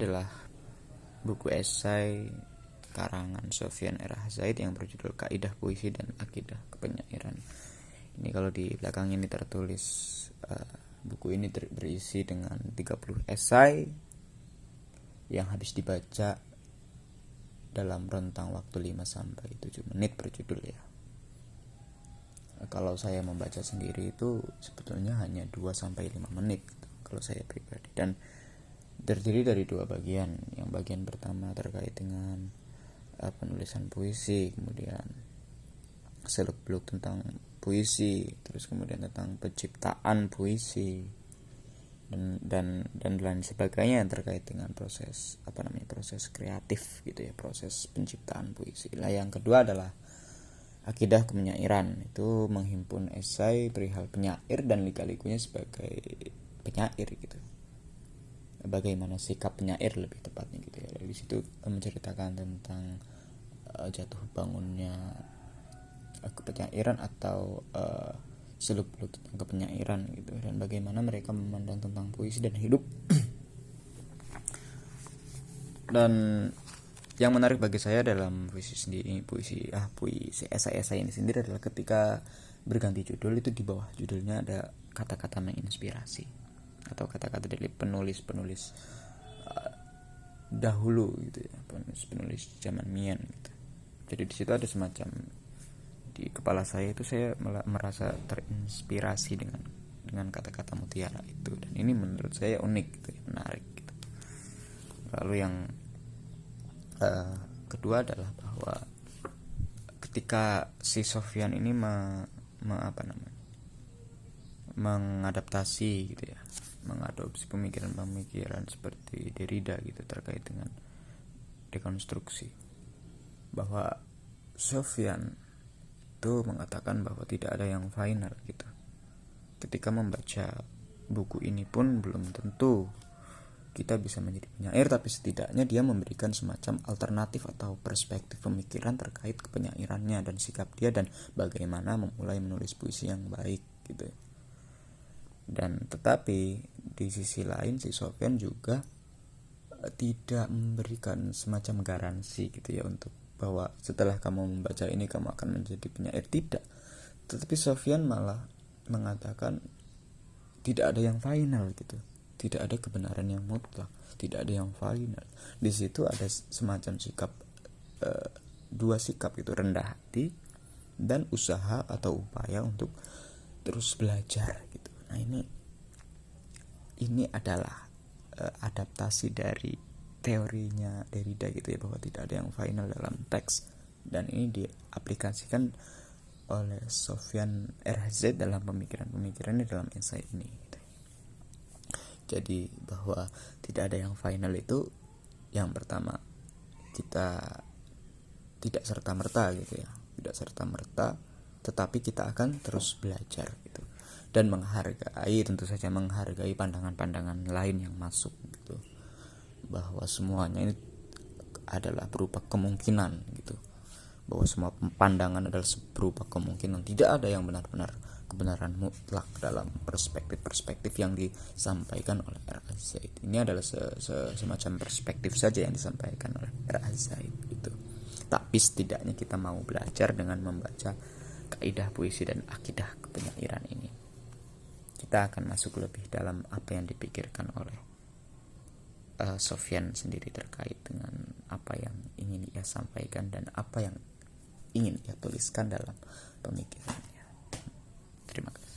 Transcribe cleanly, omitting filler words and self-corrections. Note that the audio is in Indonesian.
adalah buku esai karangan Sofyan Erhazaid yang berjudul Kaidah Puisi dan Akidah Kepenyairan. Ini kalau di belakang ini tertulis buku ini berisi dengan 30 esai yang habis dibaca dalam rentang waktu 5-7 menit per judul ya. Kalau saya membaca sendiri itu sebetulnya hanya 2-5 menit gitu, kalau saya pribadi, dan terdiri dari 2 bagian. Yang bagian pertama terkait dengan penulisan puisi, kemudian seluk-beluk tentang puisi, terus kemudian tentang penciptaan puisi dan lain sebagainya yang terkait dengan proses proses kreatif gitu ya, proses penciptaan puisi. Lah yang kedua adalah Akidah Kepenyairan, itu menghimpun esai perihal penyair dan lika-likunya sebagai penyair gitu. Bagaimana sikap penyair lebih tepatnya gitu ya. Dari situ menceritakan tentang jatuh bangunnya kepenyairan atau seluk-beluk tentang kepenyairan gitu, dan bagaimana mereka memandang tentang puisi dan hidup. Dan yang menarik bagi saya dalam puisi esai ini sendiri adalah ketika berganti judul itu di bawah judulnya ada kata-kata menginspirasi atau kata-kata dari penulis dahulu gitu ya, penulis zaman Mian gitu. Jadi di situ ada semacam, di kepala saya itu saya merasa terinspirasi dengan kata-kata mutiara itu, dan ini menurut saya unik gitu ya, menarik gitu. Lalu yang kedua adalah bahwa ketika si Sofyan ini mengadaptasi gitu ya, mengadopsi pemikiran-pemikiran seperti Derrida gitu terkait dengan dekonstruksi, bahwa Sofyan itu mengatakan bahwa tidak ada yang final gitu. Ketika membaca buku ini pun belum tentu kita bisa menjadi penyair, tapi setidaknya dia memberikan semacam alternatif atau perspektif pemikiran terkait kepenyairannya dan sikap dia dan bagaimana memulai menulis puisi yang baik gitu. Dan tetapi di sisi lain si Sofyan juga tidak memberikan semacam garansi gitu ya, untuk bahwa setelah kamu membaca ini kamu akan menjadi penyair, tidak. Tetapi Sofyan malah mengatakan tidak ada yang final gitu. Tidak ada kebenaran yang mutlak, tidak ada yang final. Di situ ada semacam sikap, 2 sikap itu, rendah hati dan usaha atau upaya untuk terus belajar gitu. Nah ini adalah adaptasi dari teorinya Derrida gitu ya, bahwa tidak ada yang final dalam teks, dan ini diaplikasikan oleh Sofyan Erhazaid dalam pemikiran-pemikirannya dalam esai ini gitu. Jadi bahwa tidak ada yang final itu, yang pertama, kita tidak serta-merta gitu ya, tidak serta-merta, tetapi kita akan terus belajar gitu, dan tentu saja menghargai pandangan-pandangan lain yang masuk gitu, bahwa semuanya ini adalah berupa kemungkinan gitu, bahwa semua pandangan adalah berupa kemungkinan, tidak ada yang benar-benar kebenaran mutlak dalam perspektif-perspektif yang disampaikan oleh Erhazaid. Ini adalah semacam perspektif saja yang disampaikan oleh Erhazaid gitu. Tapi setidaknya kita mau belajar dengan membaca Kaidah Puisi dan Akidah Kepenyairan ini. Kita akan masuk lebih dalam apa yang dipikirkan oleh Sofyan sendiri terkait dengan apa yang ingin ia sampaikan dan apa yang ingin ia tuliskan dalam pemikirannya. Terima kasih.